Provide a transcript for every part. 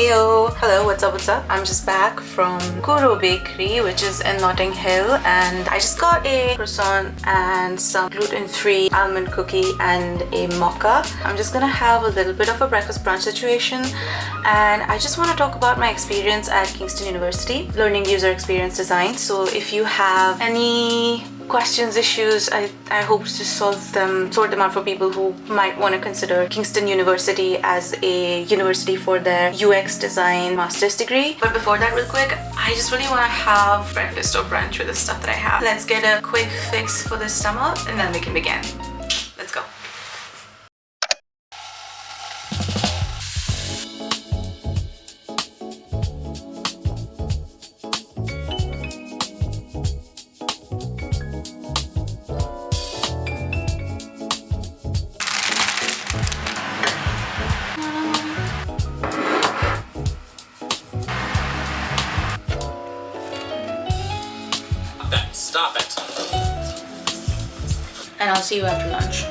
Heyo! Hello, what's up? I'm just back from Kuro Bakery, which is in Notting Hill, and I just got a croissant and some gluten-free almond cookie and a mocha. I'm just gonna have a little bit of a breakfast brunch situation, and I just want to talk about my experience at Kingston University learning user experience design. So if you have any questions, issues, I hope to sort them out for people who might want to consider Kingston University as a university for their UX design master's degree. But before that, real quick, I just really want to have breakfast or brunch with the stuff that I have. Let's get a quick fix for the stomach and then we can begin. Let's go. Stop it. And I'll see you after lunch.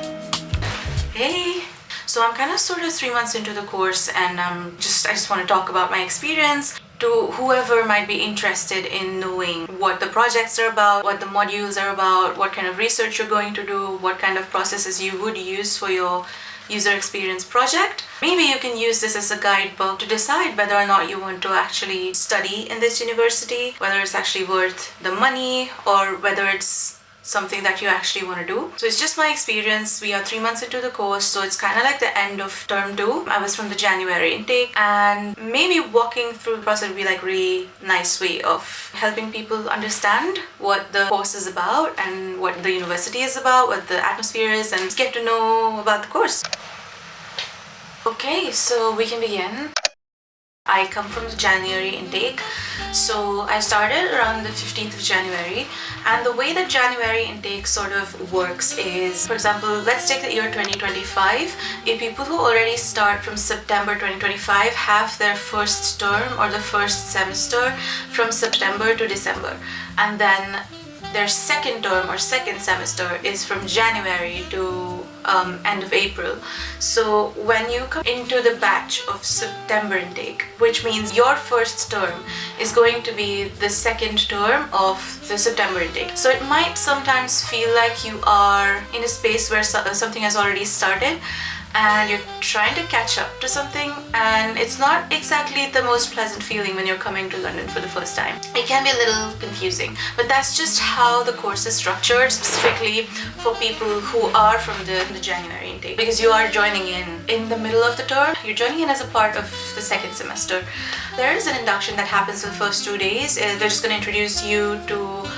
Hey! So I'm kind of 3 months into the course, and I just want to talk about my experience to whoever might be interested in knowing what the projects are about, what the modules are about, what kind of research you're going to do, what kind of processes you would use for your user experience project. Maybe you can use this as a guidebook to decide whether or not you want to actually study in this university, whether it's actually worth the money or whether it's something that you actually want to do. So it's just my experience. We are 3 months into the course, so it's kind of like the end of term 2. I was from the January intake, and maybe walking through the process would be like really nice way of helping people understand what the course is about and what the university is about, what the atmosphere is, and get to know about the course. Okay, so we can begin. I come from the January intake, so I started around the 15th of January, and the way that January intake sort of works is, for example, let's take the year 2025. If people who already start from September 2025 have their first term or the first semester from September to December, and then their second term or second semester is from January to end of April. So when you come into the batch of September intake, which means your first term is going to be the second term of the September intake. So it might sometimes feel like you are in a space where something has already started and you're trying to catch up to something, and it's not exactly the most pleasant feeling when you're coming to London for the first time. It can be a little confusing, but that's just how the course is structured, specifically for people who are from the January intake, because you are joining in the middle of the term. You're joining in as a part of the second semester. There is an induction that happens for the first 2 days. They're just going to introduce you to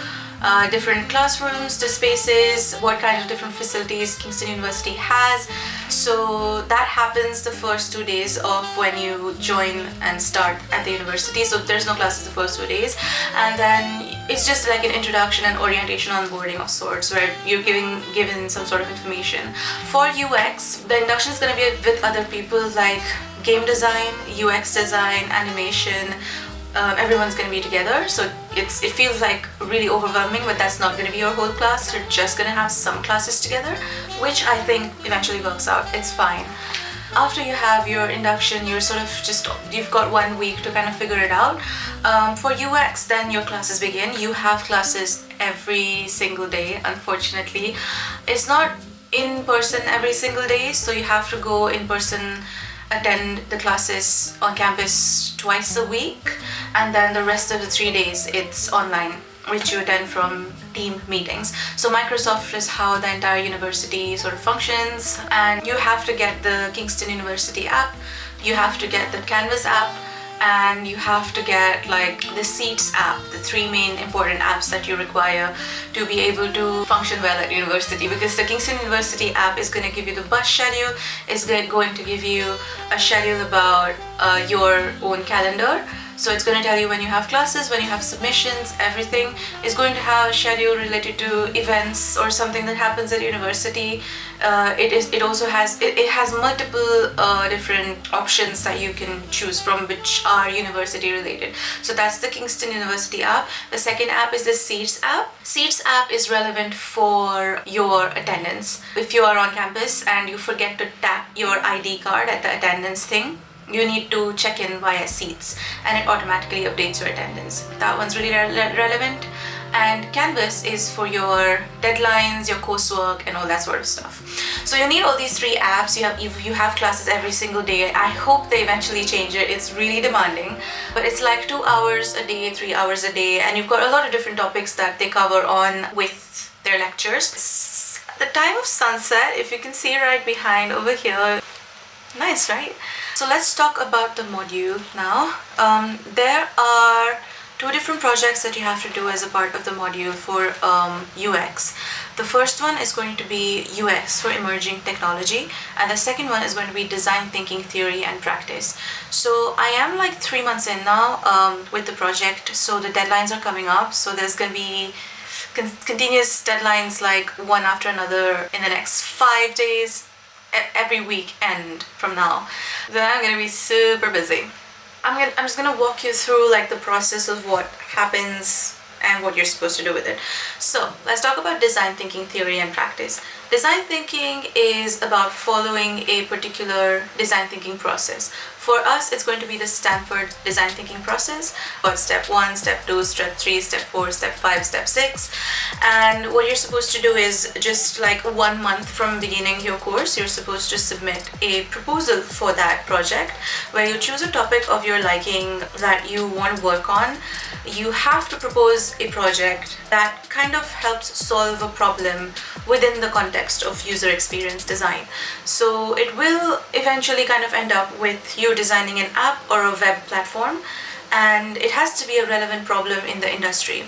different classrooms, the spaces, what kind of different facilities Kingston University has. So that happens the first 2 days of when you join and start at the university. So there's no classes the first 2 days, and then it's just like an introduction and orientation onboarding of sorts where you're given some sort of information. For UX, the induction is going to be with other people like game design, UX design, animation. Everyone's going to be together, so it feels like really overwhelming, but that's not going to be your whole class. You're just going to have some classes together, which I think eventually works out. It's fine. After you have your induction, you've got 1 week to kind of figure it out. For UX, then your classes begin. You have classes every single day, unfortunately. It's not in person every single day, so you have to go in person, attend the classes on campus twice a week, and then the rest of the 3 days it's online, which you attend from team meetings. So Microsoft is how the entire university sort of functions, and you have to get the Kingston University app, you have to get the Canvas app, and you have to get like the Seats app, the 3 main important apps that you require to be able to function well at university, because the Kingston University app is going to give you the bus schedule, it's going to give you a schedule about your own calendar. So it's going to tell you when you have classes, when you have submissions, everything is going to have a schedule related to events or something that happens at university. It has multiple different options that you can choose from, which are university related. So that's the Kingston University app. The second app is the Seats app. Seats app is relevant for your attendance. If you are on campus and you forget to tap your ID card at the attendance thing, you need to check in via seats and it automatically updates your attendance. That one's really relevant. And Canvas is for your deadlines, your coursework, and all that sort of stuff. So you need all these 3 apps. You have classes every single day. I hope they eventually change it. It's really demanding, but it's like 2 hours a day, 3 hours a day, and you've got a lot of different topics that they cover on with their lectures. It's the time of sunset, if you can see right behind over here. Nice, right? So let's talk about the module now. There are 2 different projects that you have to do as a part of the module for UX. The first one is going to be UX for emerging technology, and the second one is going to be design thinking theory and practice. So I am like 3 months in now with the project, so the deadlines are coming up. So there's going to be continuous deadlines, like one after another in the next 5 days, every weekend from now. Then I'm going to be super busy. I'm just gonna walk you through like the process of what happens and what you're supposed to do with it. So let's talk about design thinking theory and practice. Design thinking is about following a particular design thinking process. For us, it's going to be the Stanford design thinking process, but step 1, step 2, step 3, step 4, step 5, step 6. And what you're supposed to do is just like 1 month from beginning your course, you're supposed to submit a proposal for that project where you choose a topic of your liking that you want to work on. You have to propose a project that kind of helps solve a problem within the context of user experience design. So it will eventually kind of end up with you designing an app or a web platform, and it has to be a relevant problem in the industry.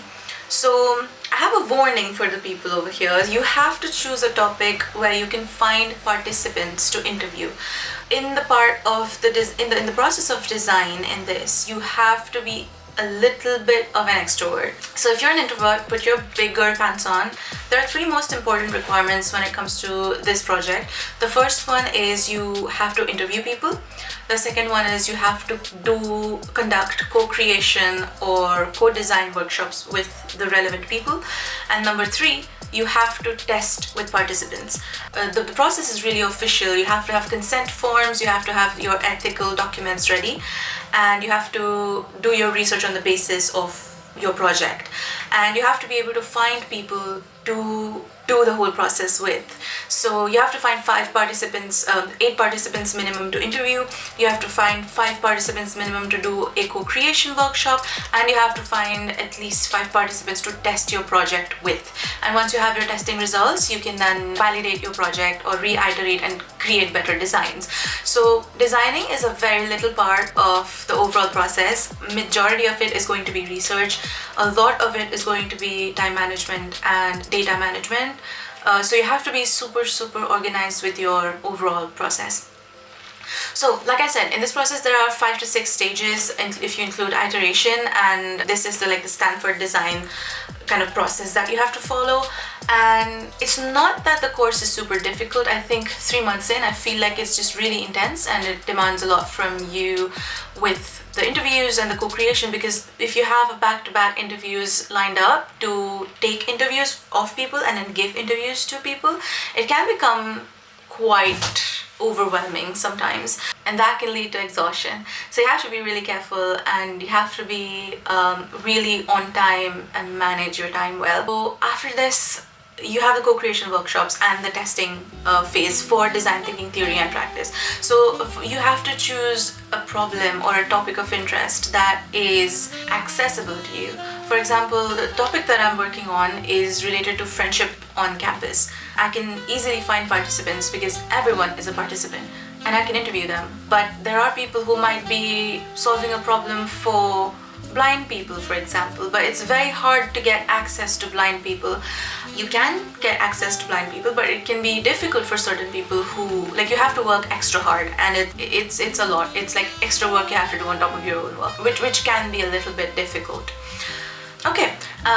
So I have a warning for the people over here. You have to choose a topic where you can find participants to interview. In the part of in the process of design in this, you have to be a little bit of an extrovert. So if you're an introvert, put your bigger pants on. There are 3 most important requirements when it comes to this project. The first one is you have to interview people. The second one is you have to conduct co-creation or co-design workshops with the relevant people. And number 3, you have to test with participants. The process is really official. You have to have consent forms, you have to have your ethical documents ready, and you have to do your research on the basis of your project. And you have to be able to find people to do the whole process with. So you have to find 5 participants, 8 participants minimum to interview. You have to find 5 participants minimum to do a co-creation workshop, and you have to find at least 5 participants to test your project with. And once you have your testing results, you can then validate your project or reiterate and create better designs. So designing is a very little part of the overall process. Majority of it is going to be research. A lot of it is going to be time management and data management. So you have to be super organized with your overall process. So like I said, in this process there are 5 to 6 stages, and if you include iteration, and this is the Stanford design kind of process that you have to follow. And it's not that the course is super difficult. I think 3 months in, I feel like it's just really intense and it demands a lot from you with the interviews and the co-creation, because if you have a back-to-back interviews lined up to take interviews of people and then give interviews to people, it can become quite overwhelming sometimes, and that can lead to exhaustion. So you have to be really careful, and you have to be really on time and manage your time well. So after this, you have the co-creation workshops and the testing phase for design thinking theory and practice. So you have to choose a problem or a topic of interest that is accessible to you. For example, the topic that I'm working on is related to friendship on campus. I can easily find participants because everyone is a participant, and I can interview them. But there are people who might be solving a problem for blind people, for example, but it's very hard to get access to blind people. You can get access to blind people, but it can be difficult for certain people who, you have to work extra hard, and it's a lot. It's like extra work you have to do on top of your own work, which can be a little bit difficult. Okay,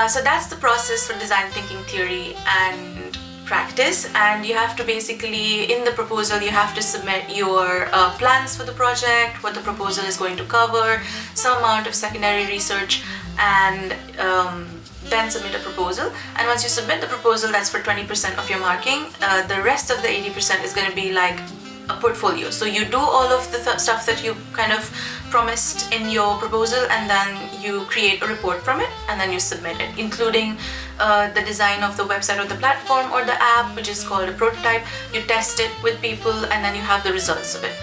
so that's the process for design thinking theory and practice. And you have to basically, in the proposal, you have to submit your plans for the project, what the proposal is going to cover, some amount of secondary research, and then submit a proposal. And once you submit the proposal, that's for 20% of your marking. The rest of the 80% is going to be like a portfolio. So you do all of the stuff that you kind of promised in your proposal, and then you create a report from it, and then you submit it, including the design of the website or the platform or the app, which is called a prototype. You test it with people, and then you have the results of it.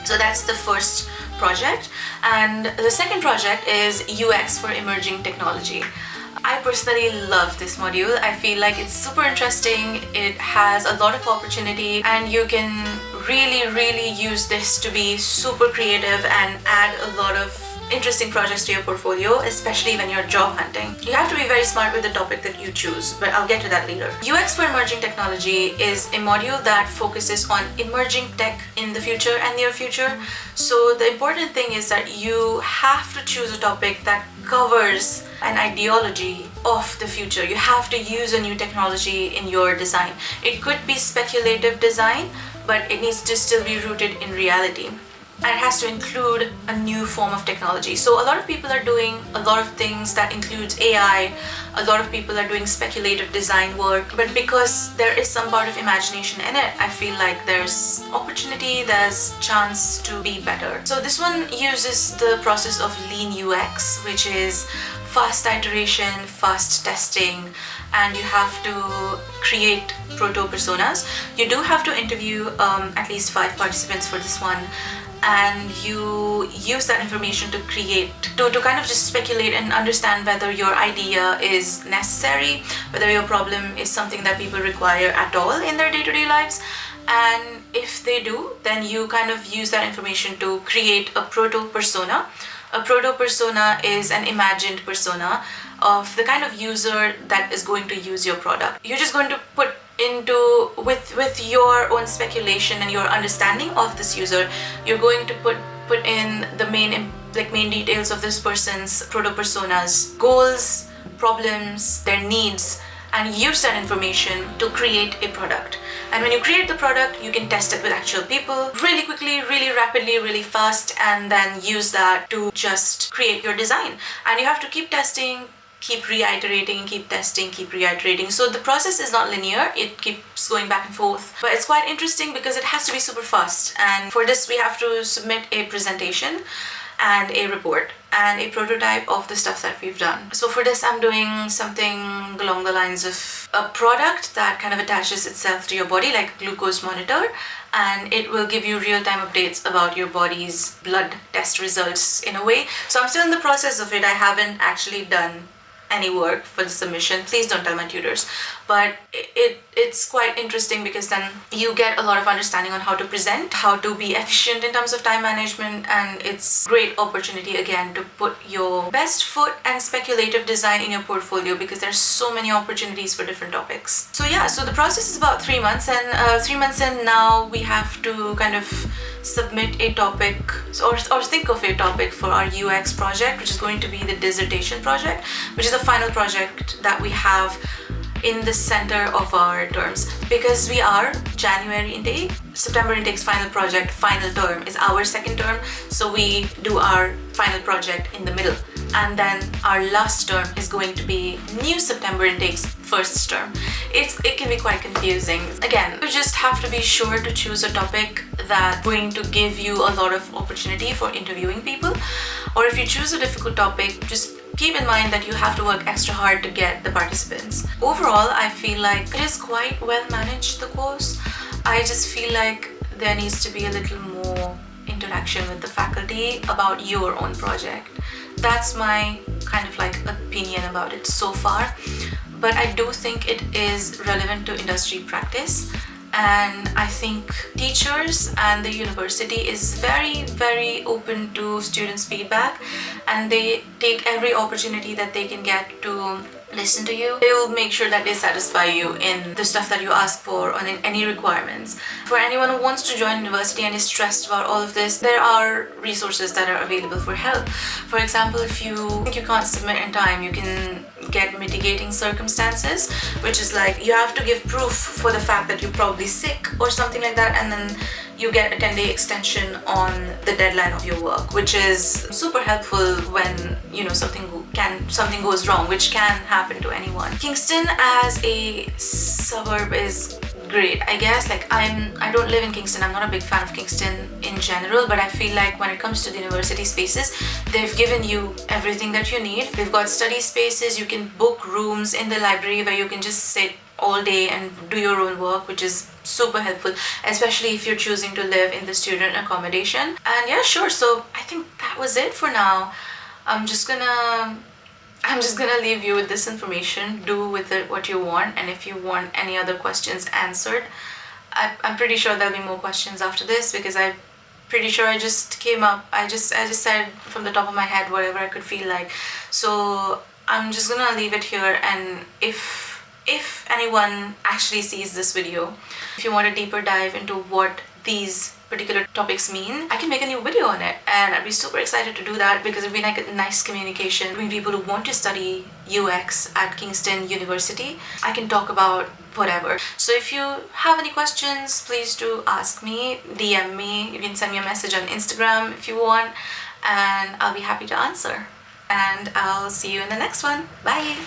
So that's the first project. And the second project is UX for emerging technology. I personally love this module. I feel like it's super interesting. It has a lot of opportunity, and you can really use this to be super creative and add a lot of interesting projects to your portfolio, especially when you're job hunting. You have to be very smart with the topic that you choose, but I'll get to that later. UX for emerging technology is a module that focuses on emerging tech in the future and near future. So the important thing is that you have to choose a topic that covers an ideology of the future. You have to use a new technology in your design. It could be speculative design, but it needs to still be rooted in reality. And it has to include a new form of technology. So a lot of people are doing a lot of things that includes AI. A lot of people are doing speculative design work, but because there is some part of imagination in it, I feel like there's opportunity, there's chance to be better. So this one uses the process of lean UX, which is fast iteration, fast testing, and you have to create proto-personas. You do have to interview at least 5 participants for this one, and you use that information to create, to kind of just speculate and understand whether your idea is necessary, whether your problem is something that people require at all in their day-to-day lives. And if they do, then you kind of use that information to create a proto-persona. A proto-persona is an imagined persona of the kind of user that is going to use your product. You're just going to put into, with your own speculation and your understanding of this user, you're going to put in the main details of this person's proto-persona's goals, problems, their needs, and use that information to create a product. And when you create the product, you can test it with actual people really quickly, really rapidly, really fast, and then use that to just create your design. And you have to keep testing, keep reiterating, keep testing, keep reiterating. So the process is not linear, it keeps going back and forth. But it's quite interesting because it has to be super fast. And for this, we have to submit a presentation and a report and a prototype of the stuff that we've done. So for this, I'm doing something along the lines of a product that kind of attaches itself to your body, like a glucose monitor, and it will give you real-time updates about your body's blood test results in a way. So I'm still in the process of it. I haven't actually done any work for the submission. Please don't tell my tutors. But it's quite interesting because then you get a lot of understanding on how to present, how to be efficient in terms of time management, and it's great opportunity again to put your best foot and speculative design in your portfolio because there's so many opportunities for different topics. So yeah, so the process is about 3 months, and 3 months in now we have to kind of submit a topic or think of a topic for our UX project, which is going to be the dissertation project, which is the final project that we have in the center of our terms. Because we are January intake, September intake's final project, final term is our second term, so we do our final project in the middle, and then our last term is going to be new September intake's first term. It can be quite confusing. Again, you just have to be sure to choose a topic that's going to give you a lot of opportunity for interviewing people, or if you choose a difficult topic, just keep in mind that you have to work extra hard to get the participants. Overall, I feel like it is quite well managed, the course. I just feel like there needs to be a little more interaction with the faculty about your own project. That's my kind of like opinion about it so far. But I do think it is relevant to industry practice. And I think teachers and the university is very open to students' feedback, and they take every opportunity that they can get to listen to you. They will make sure that they satisfy you in the stuff that you ask for or in any requirements. For anyone who wants to join university and is stressed about all of this, there are resources that are available for help. For example, if you think you can't submit in time, you can get mitigating circumstances, which is like you have to give proof for the fact that you're probably sick or something like that, and then you get a 10-day extension on the deadline of your work, which is super helpful when something goes wrong, which can happen to anyone. Kingston as a suburb is great. I guess like I don't live in Kingston. I'm not a big fan of Kingston in general, but I feel like when it comes to the university spaces, they've given you everything that you need. They've got study spaces. You can book rooms in the library where you can just sit all day and do your own work, which is super helpful, especially if you're choosing to live in the student accommodation. And yeah, sure, so I think that was it for now. I'm just gonna leave you with this information. Do with it what you want, and if you want any other questions answered, I'm pretty sure there'll be more questions after this, because I'm pretty sure I just said from the top of my head whatever I could feel like. So I'm just gonna leave it here, and if anyone actually sees this video, if you want a deeper dive into what these particular topics mean, I can make a new video on it, and I'd be super excited to do that, because it'd be like a nice communication between people who want to study UX at Kingston University. I can talk about whatever. So if you have any questions, please do ask me, DM me, you can send me a message on Instagram if you want, and I'll be happy to answer. And I'll see you in the next one. Bye!